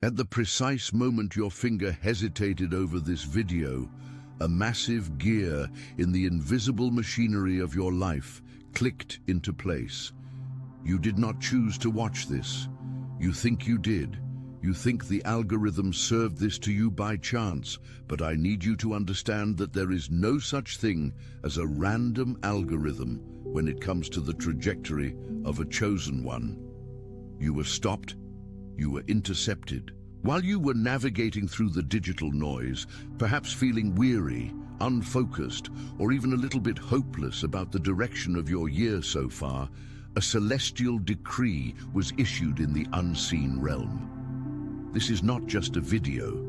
At the precise moment your finger hesitated over this video, a massive gear in the invisible machinery of your life clicked into place. You did not choose to watch this. You think you did. You think the algorithm served this to you by chance, but I need you to understand that there is no such thing as a random algorithm when it comes to the trajectory of a chosen one. You were stopped. You were intercepted. While you were navigating through the digital noise, perhaps feeling weary, unfocused, or even a little bit hopeless about the direction of your year so far, a celestial decree was issued in the unseen realm. This is not just a video.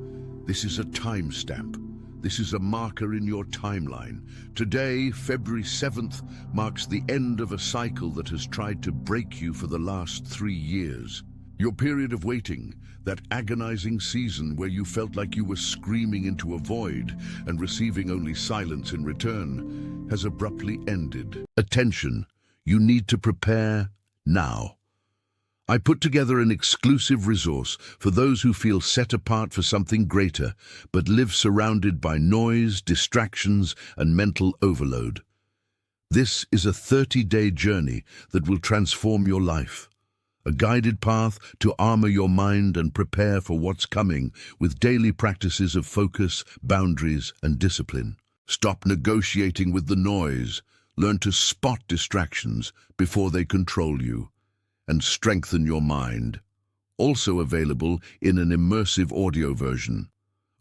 This is a timestamp. This is a marker in your timeline. Today, February 7th, marks the end of a cycle that has tried to break you for the last 3 years. Your period of waiting, that agonizing season where you felt like you were screaming into a void and receiving only silence in return, has abruptly ended. Attention, you need to prepare now. I put together an exclusive resource for those who feel set apart for something greater, but live surrounded by noise, distractions, and mental overload. This is a 30-day journey that will transform your life. A guided path to armor your mind and prepare for what's coming with daily practices of focus, boundaries, and discipline. Stop negotiating with the noise. Learn to spot distractions before they control you, and strengthen your mind. Also available in an immersive audio version.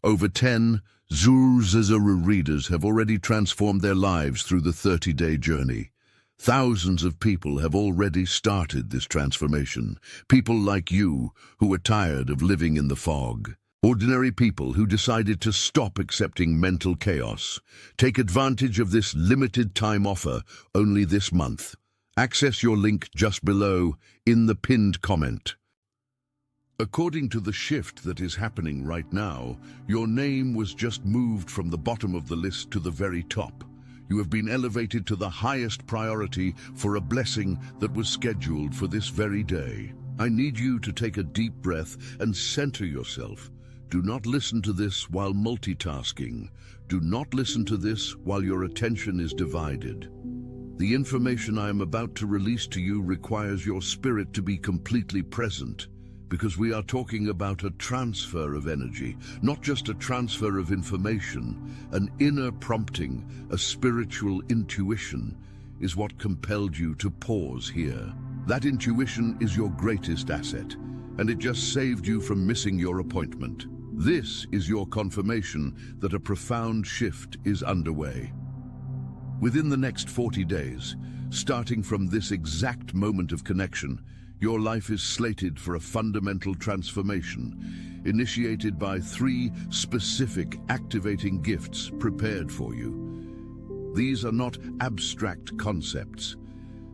Over 10 Zuru readers have already transformed their lives through the 30-day journey. Thousands of people have already started this transformation. People like you who are tired of living in the fog. Ordinary people who decided to stop accepting mental chaos. Take advantage of this limited time offer only this month. Access your link just below in the pinned comment. According to the shift that is happening right now, your name was just moved from the bottom of the list to the very top. You have been elevated to the highest priority for a blessing that was scheduled for this very day. I need you to take a deep breath and center yourself. Do not listen to this while multitasking. Do not listen to this while your attention is divided. The information I am about to release to you requires your spirit to be completely present, because we are talking about a transfer of energy, not just a transfer of information. An inner prompting, a spiritual intuition, is what compelled you to pause here. That intuition is your greatest asset, and it just saved you from missing your appointment. This is your confirmation that a profound shift is underway. Within the next 40 days, starting from this exact moment of connection, your life is slated for a fundamental transformation, initiated by 3 specific activating gifts prepared for you. These are not abstract concepts.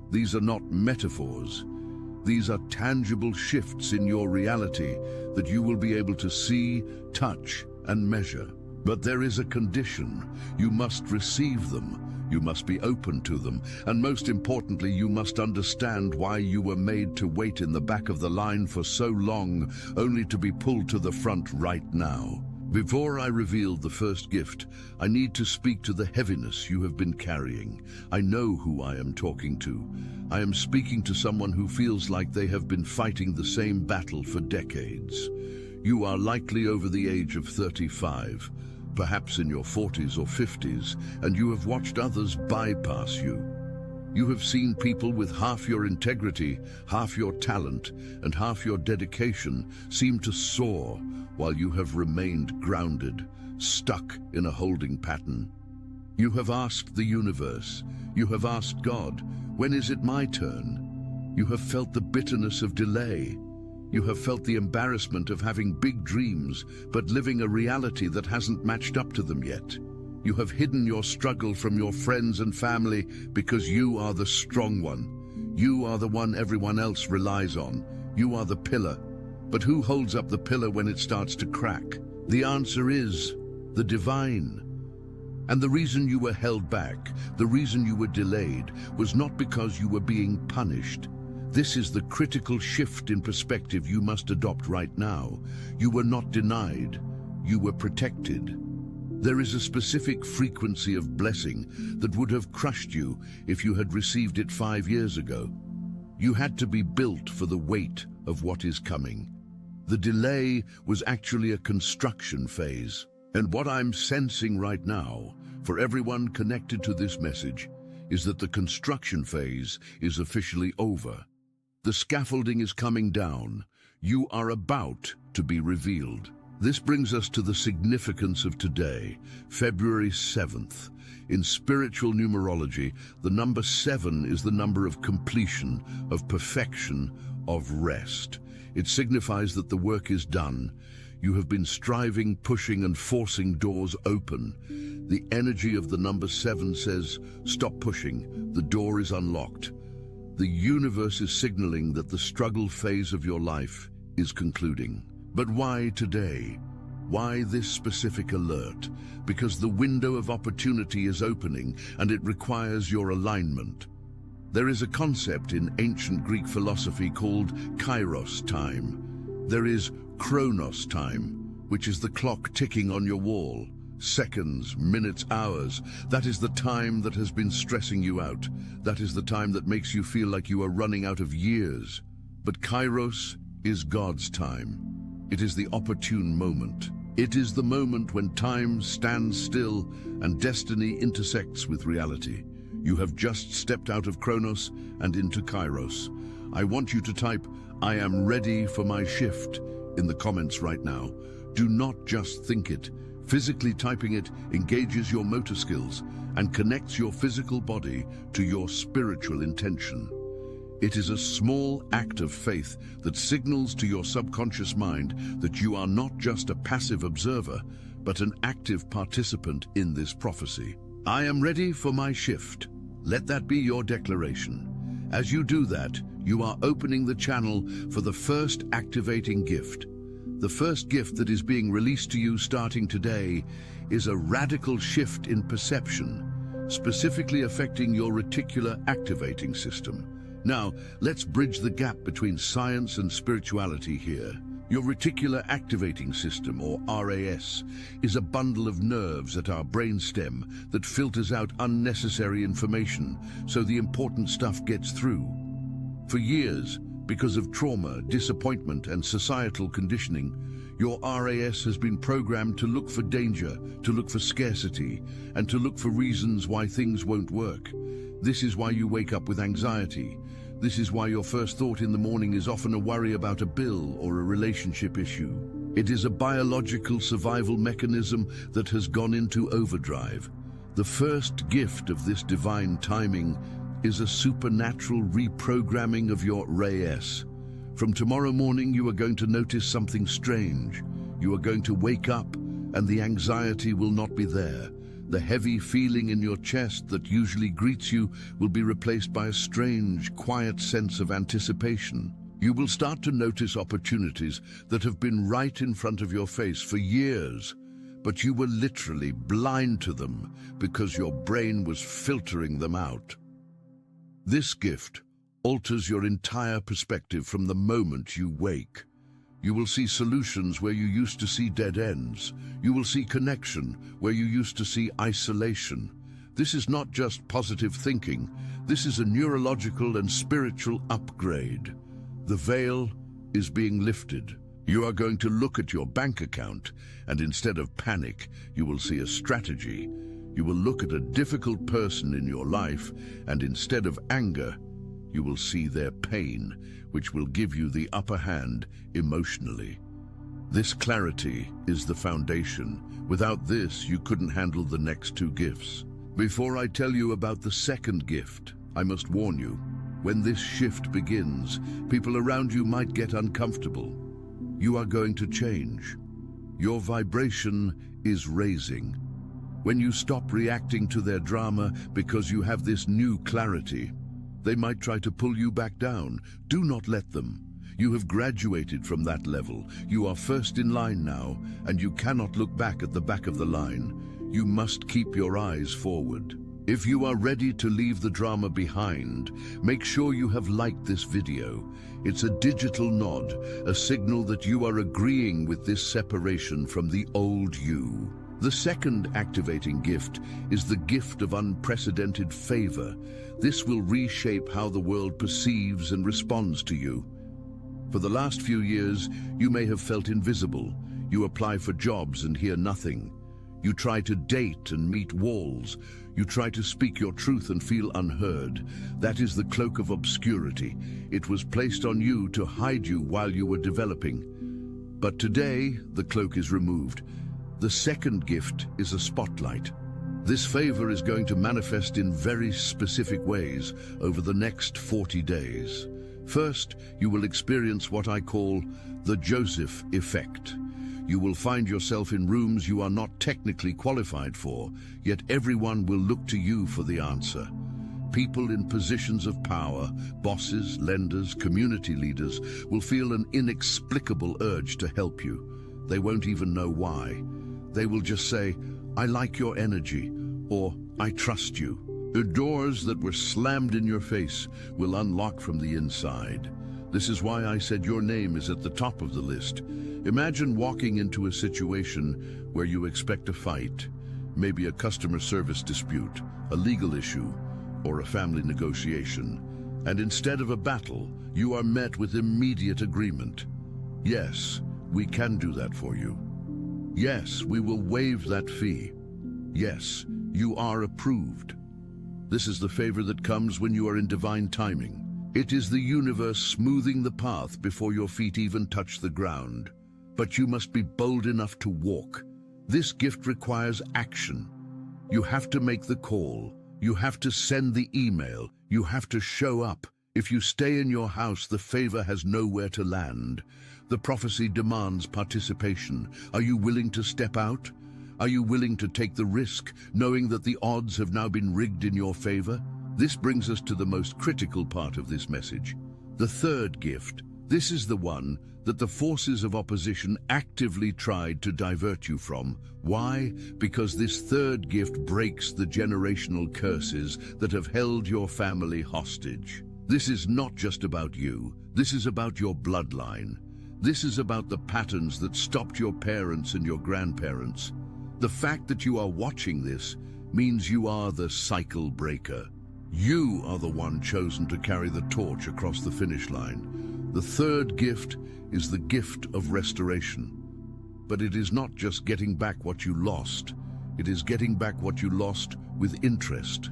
These are not metaphors. These are tangible shifts in your reality that you will be able to see, touch, and measure. But there is a condition. You must receive them. You must be open to them, and most importantly, you must understand why you were made to wait in the back of the line for so long, only to be pulled to the front right now. Before I reveal the first gift, I need to speak to the heaviness you have been carrying. I know who I am talking to. I am speaking to someone who feels like they have been fighting the same battle for decades. You are likely over the age of 35. Perhaps in your 40s or 50s, and you have watched others bypass you. You have seen people with half your integrity, half your talent, and half your dedication seem to soar while you have remained grounded, stuck in a holding pattern. You have asked the universe, you have asked God, when is it my turn? You have felt the bitterness of delay. You have felt the embarrassment of having big dreams, but living a reality that hasn't matched up to them yet. You have hidden your struggle from your friends and family because you are the strong one. You are the one everyone else relies on. You are the pillar. But who holds up the pillar when it starts to crack? The answer is the divine. And the reason you were held back, the reason you were delayed, was not because you were being punished. This is the critical shift in perspective you must adopt right now. You were not denied, you were protected. There is a specific frequency of blessing that would have crushed you if you had received it 5 years ago. You had to be built for the weight of what is coming. The delay was actually a construction phase. And what I'm sensing right now, for everyone connected to this message, is that the construction phase is officially over. The scaffolding is coming down. You are about to be revealed. This brings us to the significance of today, February 7th. In spiritual numerology, the number 7 is the number of completion, of perfection, of rest. It signifies that the work is done. You have been striving, pushing, and forcing doors open. The energy of the number 7 says, stop pushing, the door is unlocked. The universe is signaling that the struggle phase of your life is concluding. But why today? Why this specific alert? Because the window of opportunity is opening and it requires your alignment. There is a concept in ancient Greek philosophy called kairos time. There is chronos time, which is the clock ticking on your wall. Seconds, minutes, hours. That is the time that has been stressing you out. That is the time that makes you feel like you are running out of years. But kairos is God's time. It is the opportune moment. It is the moment when time stands still and destiny intersects with reality. You have just stepped out of Chronos and into Kairos. I want you to type, I am ready for my shift, in the comments right now. Do not just think it. Physically typing it engages your motor skills and connects your physical body to your spiritual intention. It is a small act of faith that signals to your subconscious mind that you are not just a passive observer, but an active participant in this prophecy. I am ready for my shift. Let that be your declaration. As you do that, you are opening the channel for the first activating gift. The first gift that is being released to you starting today is a radical shift in perception, specifically affecting your reticular activating system. Now, let's bridge the gap between science and spirituality here. Your reticular activating system, or RAS, is a bundle of nerves at our brainstem that filters out unnecessary information so the important stuff gets through. For years, because of trauma, disappointment, and societal conditioning, your RAS has been programmed to look for danger, to look for scarcity, and to look for reasons why things won't work. This is why you wake up with anxiety. This is why your first thought in the morning is often a worry about a bill or a relationship issue. It is a biological survival mechanism that has gone into overdrive. The first gift of this divine timing is a supernatural reprogramming of your RAS. From tomorrow morning, you are going to notice something strange. You are going to wake up and the anxiety will not be there. The heavy feeling in your chest that usually greets you will be replaced by a strange, quiet sense of anticipation. You will start to notice opportunities that have been right in front of your face for years, but you were literally blind to them because your brain was filtering them out. This gift alters your entire perspective from the moment you wake. You will see solutions where you used to see dead ends. You will see connection where you used to see isolation. This is not just positive thinking. This is a neurological and spiritual upgrade. The veil is being lifted. You are going to look at your bank account, and instead of panic, you will see a strategy. You will look at a difficult person in your life, and instead of anger, you will see their pain, which will give you the upper hand emotionally. This clarity is the foundation. Without this, you couldn't handle the next two gifts. Before I tell you about the second gift, I must warn you, when this shift begins, people around you might get uncomfortable. You are going to change. Your vibration is raising. When you stop reacting to their drama because you have this new clarity, they might try to pull you back down. Do not let them. You have graduated from that level. You are first in line now, and you cannot look back at the back of the line. You must keep your eyes forward. If you are ready to leave the drama behind, make sure you have liked this video. It's a digital nod, a signal that you are agreeing with this separation from the old you. The second activating gift is the gift of unprecedented favor. This will reshape how the world perceives and responds to you. For the last few years, you may have felt invisible. You apply for jobs and hear nothing. You try to date and meet walls. You try to speak your truth and feel unheard. That is the cloak of obscurity. It was placed on you to hide you while you were developing. But today, the cloak is removed. The second gift is a spotlight. This favor is going to manifest in very specific ways over the next 40 days. First, you will experience what I call the Joseph effect. You will find yourself in rooms you are not technically qualified for, yet everyone will look to you for the answer. People in positions of power, bosses, lenders, community leaders, will feel an inexplicable urge to help you. They won't even know why. They will just say, "I like your energy," or "I trust you." The doors that were slammed in your face will unlock from the inside. This is why I said your name is at the top of the list. Imagine walking into a situation where you expect a fight, maybe a customer service dispute, a legal issue, or a family negotiation. And instead of a battle, you are met with immediate agreement. Yes, we can do that for you. Yes, we will waive that fee. Yes, you are approved. This is the favor that comes when you are in divine timing. It is the universe smoothing the path before your feet even touch the ground. But you must be bold enough to walk. This gift requires action. You have to make the call. You have to send the email. You have to show up. If you stay in your house, the favor has nowhere to land. The prophecy demands participation. Are you willing to step out? Are you willing to take the risk, knowing that the odds have now been rigged in your favor? This brings us to the most critical part of this message. The third gift. This is the one that the forces of opposition actively tried to divert you from. Why? Because this third gift breaks the generational curses that have held your family hostage. This is not just about you. This is about your bloodline. This is about the patterns that stopped your parents and your grandparents. The fact that you are watching this means you are the cycle breaker. You are the one chosen to carry the torch across the finish line. The third gift is the gift of restoration. But it is not just getting back what you lost. It is getting back what you lost with interest.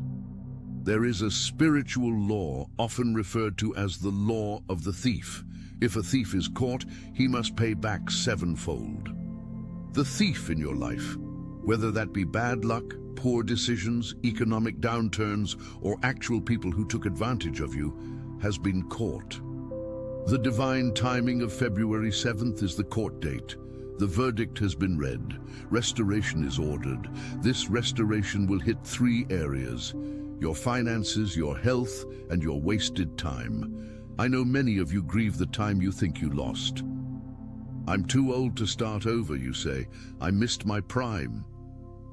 There is a spiritual law often referred to as the law of the thief. If a thief is caught, he must pay back sevenfold. The thief in your life, whether that be bad luck, poor decisions, economic downturns, or actual people who took advantage of you, has been caught. The divine timing of February 7th is the court date. The verdict has been read. Restoration is ordered. This restoration will hit 3 areas: your finances, your health, and your wasted time. I know many of you grieve the time you think you lost. I'm too old to start over, you say. I missed my prime.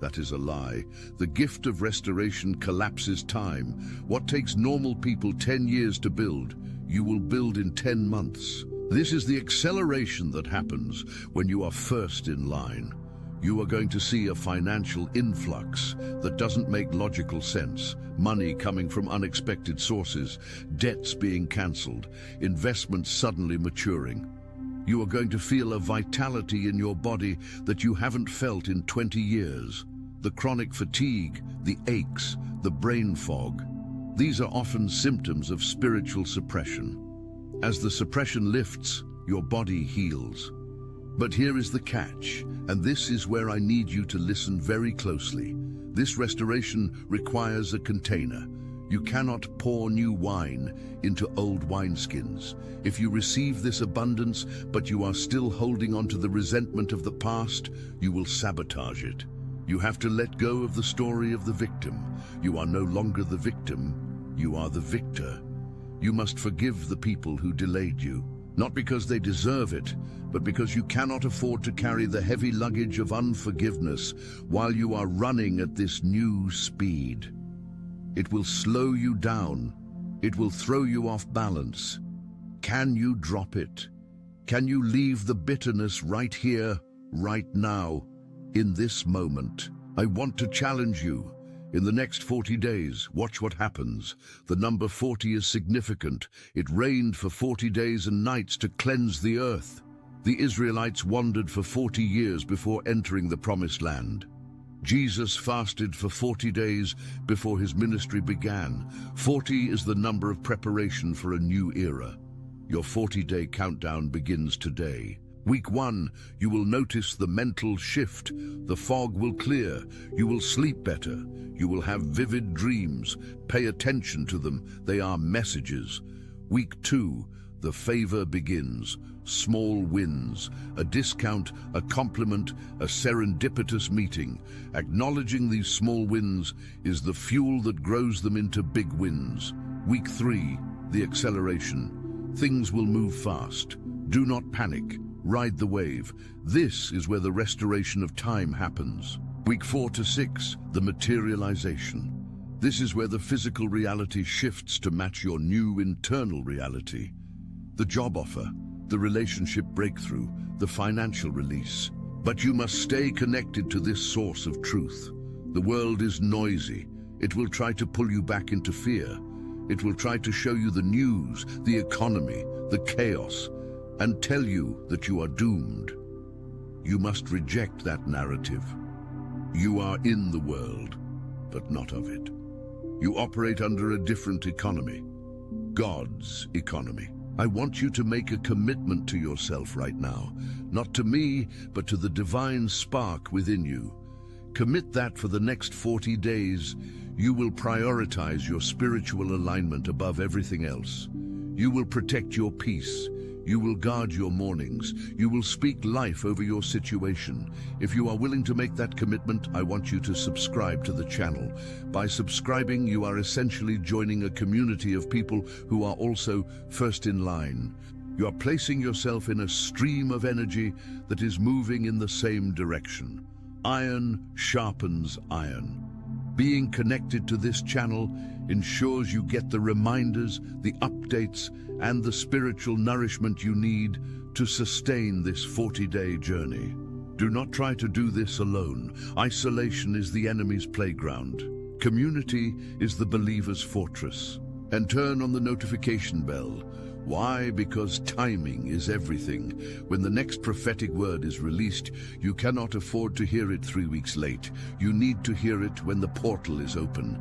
That is a lie. The gift of restoration collapses time. What takes normal people 10 years to build, you will build in 10 months. This is the acceleration that happens when you are first in line. You are going to see a financial influx that doesn't make logical sense. Money coming from unexpected sources, debts being cancelled, investments suddenly maturing. You are going to feel a vitality in your body that you haven't felt in 20 years. The chronic fatigue, the aches, the brain fog. These are often symptoms of spiritual suppression. As the suppression lifts, your body heals. But here is the catch, and this is where I need you to listen very closely. This restoration requires a container. You cannot pour new wine into old wineskins. If you receive this abundance, but you are still holding on to the resentment of the past, you will sabotage it. You have to let go of the story of the victim. You are no longer the victim, you are the victor. You must forgive the people who delayed you, not because they deserve it, but because you cannot afford to carry the heavy luggage of unforgiveness while you are running at this new speed. It will slow you down. It will throw you off balance. Can you drop it? Can you leave the bitterness right here, right now, in this moment? I want to challenge you. In the next 40 days, watch what happens. The number 40 is significant. It rained for 40 days and nights to cleanse the earth. The Israelites wandered for 40 years before entering the Promised Land. Jesus fasted for 40 days before his ministry began. 40 is the number of preparation for a new era. Your 40-day countdown begins today. Week 1, you will notice the mental shift. The fog will clear. You will sleep better. You will have vivid dreams. Pay attention to them. They are messages. Week 2, the favor begins. Small wins, a discount, a compliment, a serendipitous meeting. Acknowledging these small wins is the fuel that grows them into big wins. Week 3, the acceleration. Things will move fast. Do not panic. Ride the wave. This is where the restoration of time happens. Week 4 to 6, the materialization. This is where the physical reality shifts to match your new internal reality. The job offer, the relationship breakthrough, the financial release. But you must stay connected to this source of truth. The world is noisy. It will try to pull you back into fear. It will try to show you the news, the economy, the chaos, and tell you that you are doomed. You must reject that narrative. You are in the world, but not of it. You operate under a different economy, God's economy. I want you to make a commitment to yourself right now, not to me, but to the divine spark within you. Commit that for the next 40 days. You will prioritize your spiritual alignment above everything else. You will protect your peace. You will guard your mornings. You will speak life over your situation. If you are willing to make that commitment, I want you to subscribe to the channel. By subscribing, you are essentially joining a community of people who are also first in line. You are placing yourself in a stream of energy that is moving in the same direction. Iron sharpens iron. Being connected to this channel ensures you get the reminders, the updates, and the spiritual nourishment you need to sustain this 40-day journey. Do not try to do this alone. Isolation is the enemy's playground. Community is the believer's fortress. And turn on the notification bell. Why? Because timing is everything. When the next prophetic word is released, you cannot afford to hear it 3 weeks late. You need to hear it when the portal is open.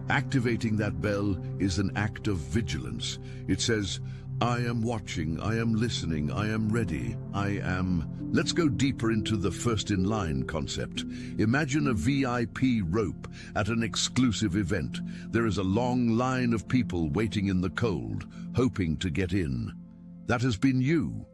Activating that bell is an act of vigilance. It says, I am watching, I am listening, I am ready, I am... Let's go deeper into the first in line concept. Imagine a VIP rope at an exclusive event. There is a long line of people waiting in the cold, hoping to get in. That has been you.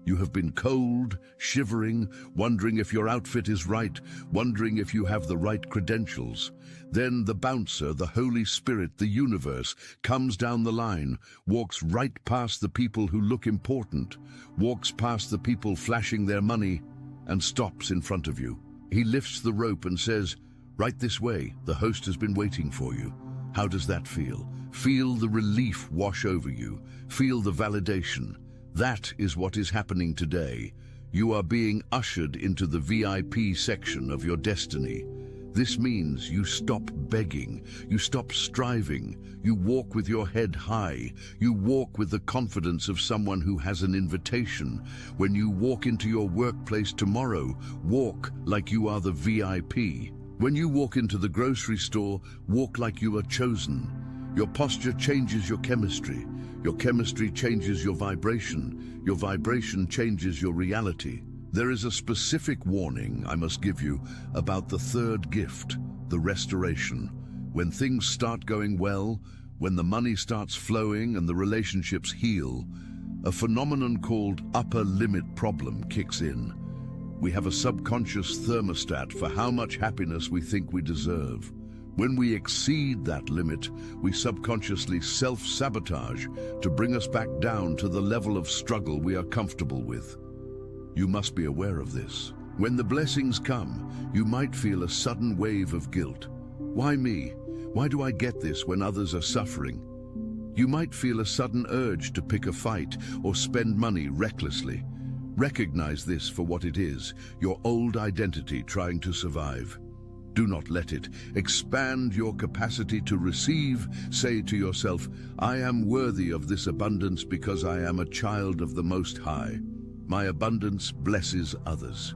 You have been cold, shivering, wondering if your outfit is right, wondering if you have the right credentials. Then the bouncer, the Holy Spirit, the universe, comes down the line, walks right past the people who look important, walks past the people flashing their money, and stops in front of you. He lifts the rope and says, right this way, the host has been waiting for you. How does that feel? Feel the relief wash over you. Feel the validation. That is what is happening today. You are being ushered into the VIP section of your destiny. This means you stop begging, you stop striving, you walk with your head high, you walk with the confidence of someone who has an invitation. When you walk into your workplace tomorrow, walk like you are the VIP. When you walk into the grocery store, walk like you are chosen. Your posture changes your chemistry. Your chemistry changes your vibration. Your vibration changes your reality. There is a specific warning I must give you about the third gift, the restoration. When things start going well, when the money starts flowing and the relationships heal, a phenomenon called upper limit problem kicks in. We have a subconscious thermostat for how much happiness we think we deserve. When we exceed that limit, we subconsciously self-sabotage to bring us back down to the level of struggle we are comfortable with. You must be aware of this. When the blessings come, you might feel a sudden wave of guilt. Why me? Why do I get this when others are suffering? You might feel a sudden urge to pick a fight or spend money recklessly. Recognize this for what it is, your old identity trying to survive. Do not let it. Expand your capacity to receive. Say to yourself, I am worthy of this abundance because I am a child of the Most High. My abundance blesses others.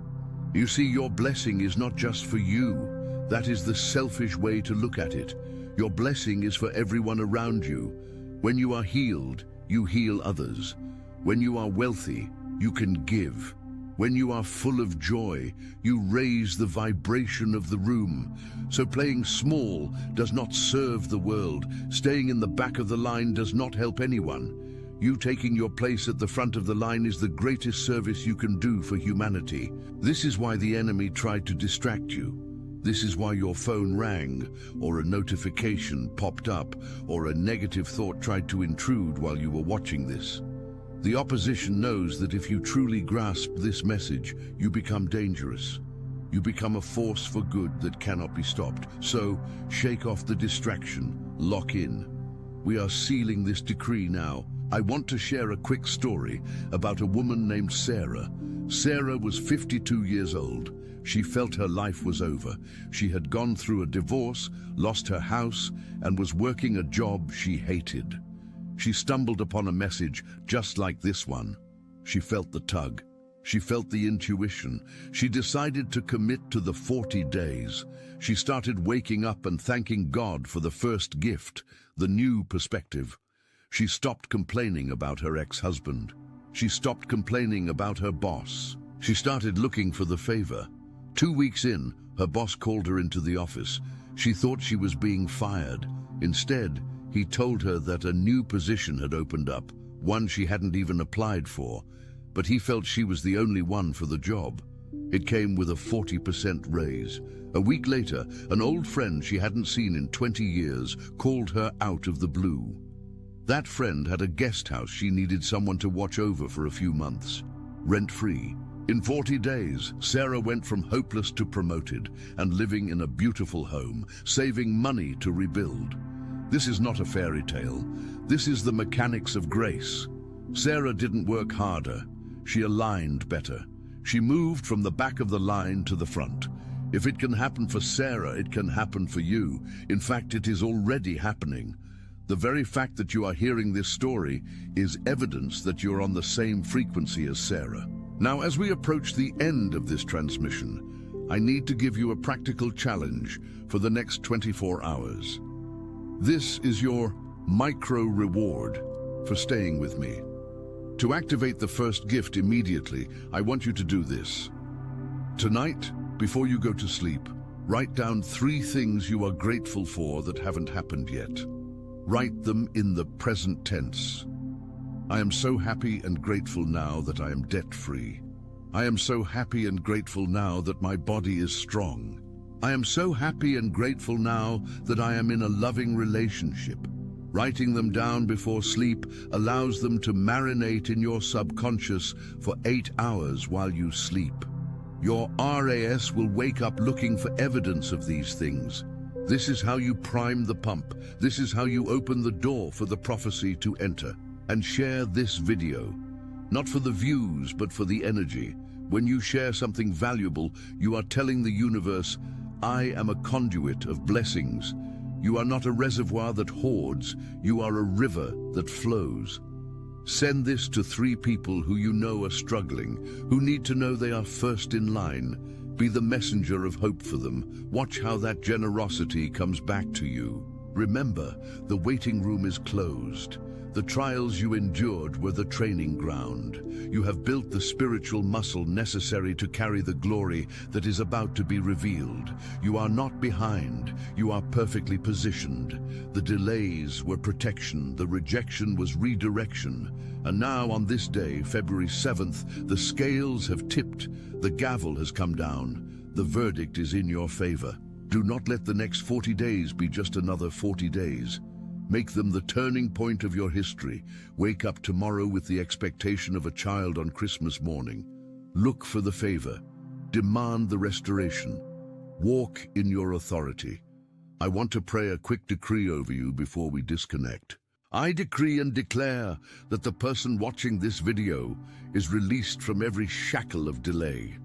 You see, your blessing is not just for you. That is the selfish way to look at it. Your blessing is for everyone around you. When you are healed, you heal others. When you are wealthy, you can give. When you are full of joy, you raise the vibration of the room. So playing small does not serve the world. Staying in the back of the line does not help anyone. You taking your place at the front of the line is the greatest service you can do for humanity. This is why the enemy tried to distract you. This is why your phone rang, or a notification popped up, or a negative thought tried to intrude while you were watching this. The opposition knows that if you truly grasp this message, you become dangerous. You become a force for good that cannot be stopped. So, shake off the distraction, lock in. We are sealing this decree now. I want to share a quick story about a woman named Sarah. Sarah was 52 years old. She felt her life was over. She had gone through a divorce, lost her house, and was working a job she hated. She stumbled upon a message just like this one. She felt the tug. She felt the intuition. She decided to commit to the 40 days. She started waking up and thanking God for the first gift, the new perspective. She stopped complaining about her ex-husband. She stopped complaining about her boss. She started looking for the favor. 2 weeks in, her boss called her into the office. She thought she was being fired. Instead, he told her that a new position had opened up, one she hadn't even applied for, but he felt she was the only one for the job. It came with a 40% raise. A week later, an old friend she hadn't seen in 20 years called her out of the blue. That friend had a guest house she needed someone to watch over for a few months, rent-free. In 40 days, Sarah went from hopeless to promoted and living in a beautiful home, saving money to rebuild. This is not a fairy tale. This is the mechanics of grace. Sarah didn't work harder. She aligned better. She moved from the back of the line to the front. If it can happen for Sarah, it can happen for you. In fact, it is already happening. The very fact that you are hearing this story is evidence that you're on the same frequency as Sarah. Now, as we approach the end of this transmission, I need to give you a practical challenge for the next 24 hours. This is your micro reward for staying with me. To activate the first gift immediately, I want you to do this. Tonight, before you go to sleep, write down 3 things you are grateful for that haven't happened yet. Write them in the present tense. I am so happy and grateful now that I am debt-free. I am so happy and grateful now that my body is strong. I am so happy and grateful now that I am in a loving relationship. Writing them down before sleep allows them to marinate in your subconscious for 8 hours while you sleep. Your RAS will wake up looking for evidence of these things. This is how you prime the pump. This is how you open the door for the prophecy to enter. And share this video, not for the views, but for the energy. When you share something valuable, you are telling the universe, I am a conduit of blessings. You are not a reservoir that hoards, you are a river that flows. Send this to 3 people who you know are struggling, who need to know they are first in line. Be the messenger of hope for them. Watch how that generosity comes back to you. Remember, the waiting room is closed. The trials you endured were the training ground. You have built the spiritual muscle necessary to carry the glory that is about to be revealed. You are not behind. You are perfectly positioned. The delays were protection. The rejection was redirection. And now on this day, February 7th, the scales have tipped. The gavel has come down. The verdict is in your favor. Do not let the next 40 days be just another 40 days. Make them the turning point of your history. Wake up tomorrow with the expectation of a child on Christmas morning. Look for the favor. Demand the restoration. Walk in your authority. I want to pray a quick decree over you before we disconnect. I decree and declare that the person watching this video is released from every shackle of delay.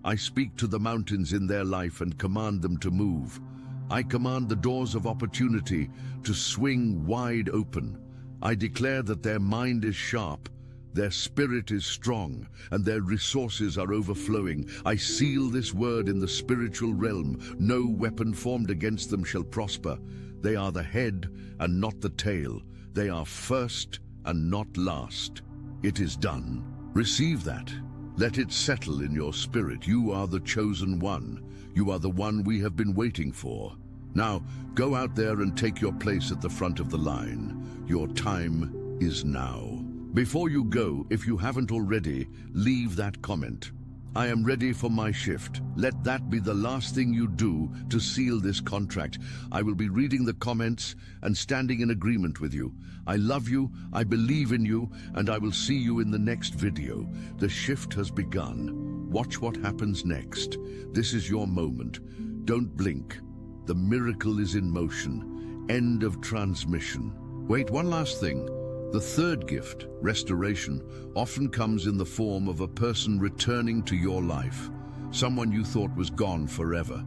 I speak to the mountains in their life and command them to move. I command the doors of opportunity to swing wide open. I declare that their mind is sharp, their spirit is strong, and their resources are overflowing. I seal this word in the spiritual realm. No weapon formed against them shall prosper. They are the head and not the tail. They are first and not last. It is done. Receive that. Let it settle in your spirit. You are the chosen one. You are the one we have been waiting for. Now, go out there and take your place at the front of the line. Your time is now. Before you go, if you haven't already, leave that comment. I am ready for my shift. Let that be the last thing you do to seal this contract. I will be reading the comments and standing in agreement with you. I love you, I believe in you, and I will see you in the next video. The shift has begun. Watch what happens next. This is your moment. Don't blink. The miracle is in motion. End of transmission. Wait, one last thing. The third gift, restoration, often comes in the form of a person returning to your life, someone you thought was gone forever.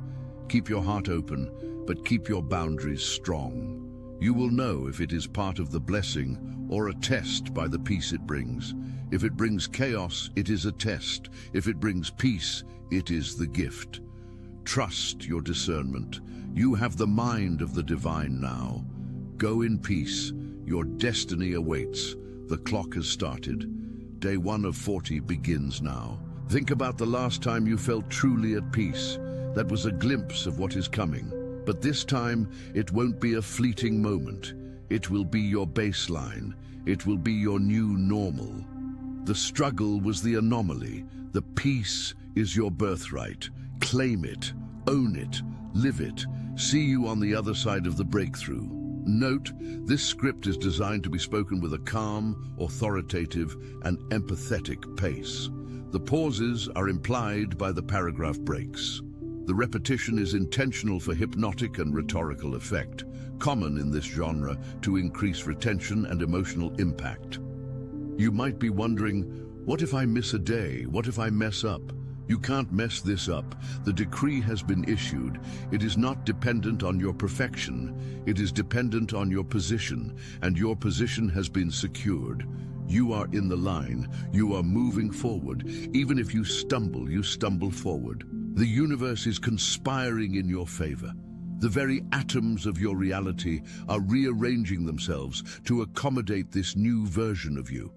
Keep your heart open, but keep your boundaries strong. You will know if it is part of the blessing or a test by the peace it brings. If it brings chaos, it is a test. If it brings peace, it is the gift. Trust your discernment. You have the mind of the divine now. Go in peace. Your destiny awaits. The clock has started. Day 1 of 40 begins now. Think about the last time you felt truly at peace. That was a glimpse of what is coming. But this time, it won't be a fleeting moment. It will be your baseline. It will be your new normal. The struggle was the anomaly. The peace is your birthright. Claim it, own it, live it. See you on the other side of the breakthrough. Note, this script is designed to be spoken with a calm, authoritative, and empathetic pace. The pauses are implied by the paragraph breaks. The repetition is intentional for hypnotic and rhetorical effect, common in this genre to increase retention and emotional impact. You might be wondering, what if I miss a day? What if I mess up? You can't mess this up. The decree has been issued. It is not dependent on your perfection. It is dependent on your position, and your position has been secured. You are in the line. You are moving forward. Even if you stumble forward. The universe is conspiring in your favor. The very atoms of your reality are rearranging themselves to accommodate this new version of you.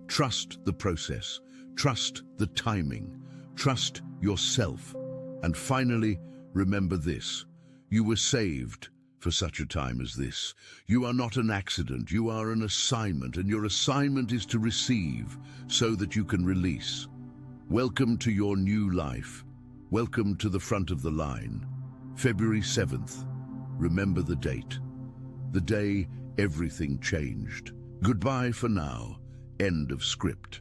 Trust the process. Trust the timing. Trust yourself. And finally, remember this. You were saved for such a time as this. You are not an accident. You are an assignment, and your assignment is to receive so that you can release. Welcome to your new life. Welcome to the front of the line. February 7th. Remember the date. The day everything changed. Goodbye for now. End of script.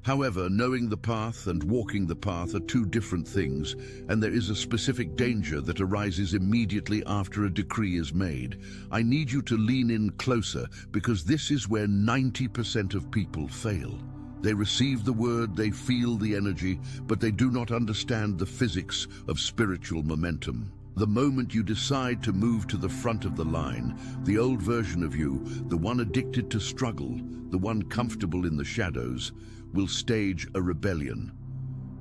However, knowing the path and walking the path are two different things, and there is a specific danger that arises immediately after a decree is made. I need you to lean in closer, because this is where 90% of people fail. They receive the word, they feel the energy, but they do not understand the physics of spiritual momentum. The moment you decide to move to the front of the line, the old version of you, the one addicted to struggle, the one comfortable in the shadows, will stage a rebellion.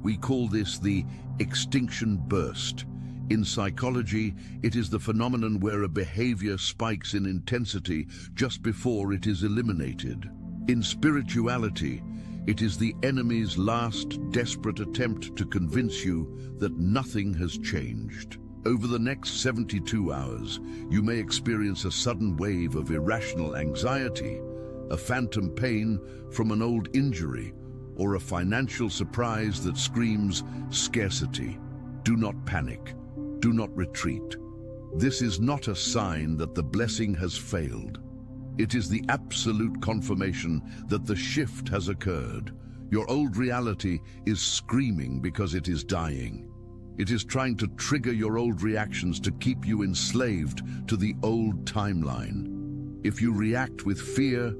We call this the extinction burst. In psychology, it is the phenomenon where a behavior spikes in intensity just before it is eliminated. In spirituality, it is the enemy's last desperate attempt to convince you that nothing has changed. Over the next 72 hours, you may experience a sudden wave of irrational anxiety, a phantom pain from an old injury, or a financial surprise that screams scarcity. Do not panic. Do not retreat. This is not a sign that the blessing has failed. It is the absolute confirmation that the shift has occurred. Your old reality is screaming because it is dying. It is trying to trigger your old reactions to keep you enslaved to the old timeline. If you react with fear,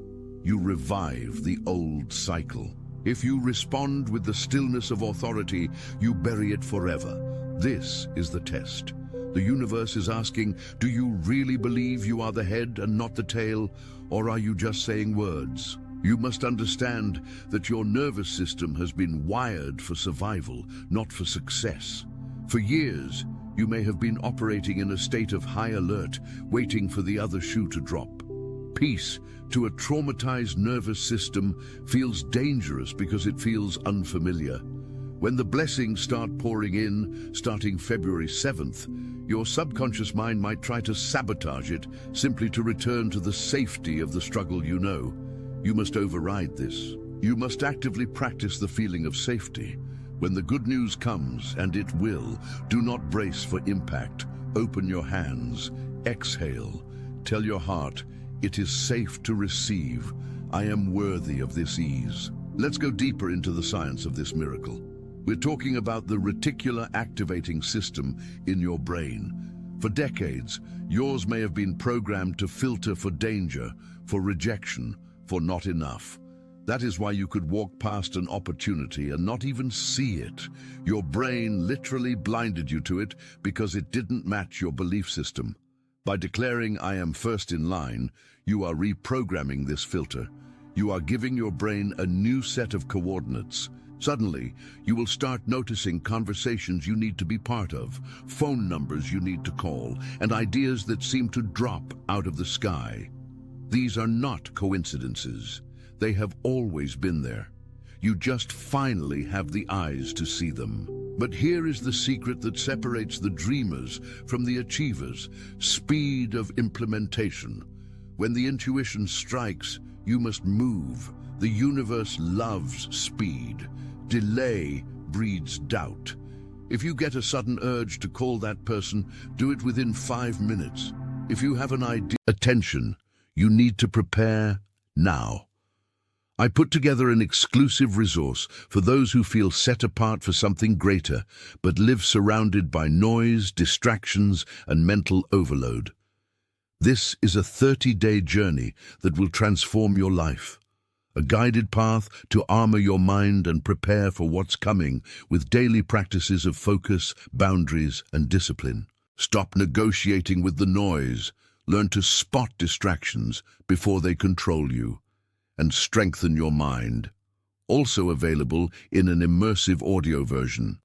you revive the old cycle. If you respond with the stillness of authority, you bury it forever. This is the test. The universe is asking, do you really believe you are the head and not the tail, or are you just saying words? You must understand that your nervous system has been wired for survival, not for success. For years, you may have been operating in a state of high alert, waiting for the other shoe to drop. Peace, to a traumatized nervous system, feels dangerous because it feels unfamiliar. When the blessings start pouring in, starting February 7th, your subconscious mind might try to sabotage it, simply to return to the safety of the struggle you know. You must override this. You must actively practice the feeling of safety. When the good news comes, and it will, do not brace for impact. Open your hands, exhale, tell your heart, it is safe to receive. I am worthy of this ease. Let's go deeper into the science of this miracle. We're talking about the reticular activating system in your brain. For decades, yours may have been programmed to filter for danger, for rejection, for not enough. That is why you could walk past an opportunity and not even see it. Your brain literally blinded you to it because it didn't match your belief system. By declaring, I am first in line, you are reprogramming this filter. You are giving your brain a new set of coordinates. Suddenly, you will start noticing conversations you need to be part of, phone numbers you need to call, and ideas that seem to drop out of the sky. These are not coincidences. They have always been there. You just finally have the eyes to see them. But here is the secret that separates the dreamers from the achievers: speed of implementation. When the intuition strikes, you must move. The universe loves speed. Delay breeds doubt. If you get a sudden urge to call that person, do it within 5 minutes. If you have an idea, attention, you need to prepare now. I put together an exclusive resource for those who feel set apart for something greater, but live surrounded by noise, distractions, and mental overload. This is a 30-day journey that will transform your life. A guided path to armor your mind and prepare for what's coming with daily practices of focus, boundaries, and discipline. Stop negotiating with the noise. Learn to spot distractions before they control you, and strengthen your mind. Also available in an immersive audio version.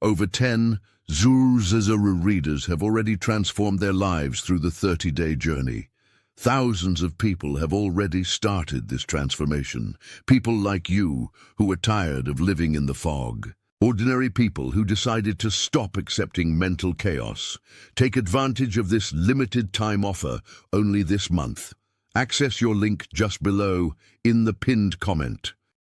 Over 10 Zuru readers have already transformed their lives through the 30-day journey. Thousands of people have already started this transformation. People like you who are tired of living in the fog. Ordinary people who decided to stop accepting mental chaos. Take advantage of this limited time offer only this month. Access your link just below in the pinned comment.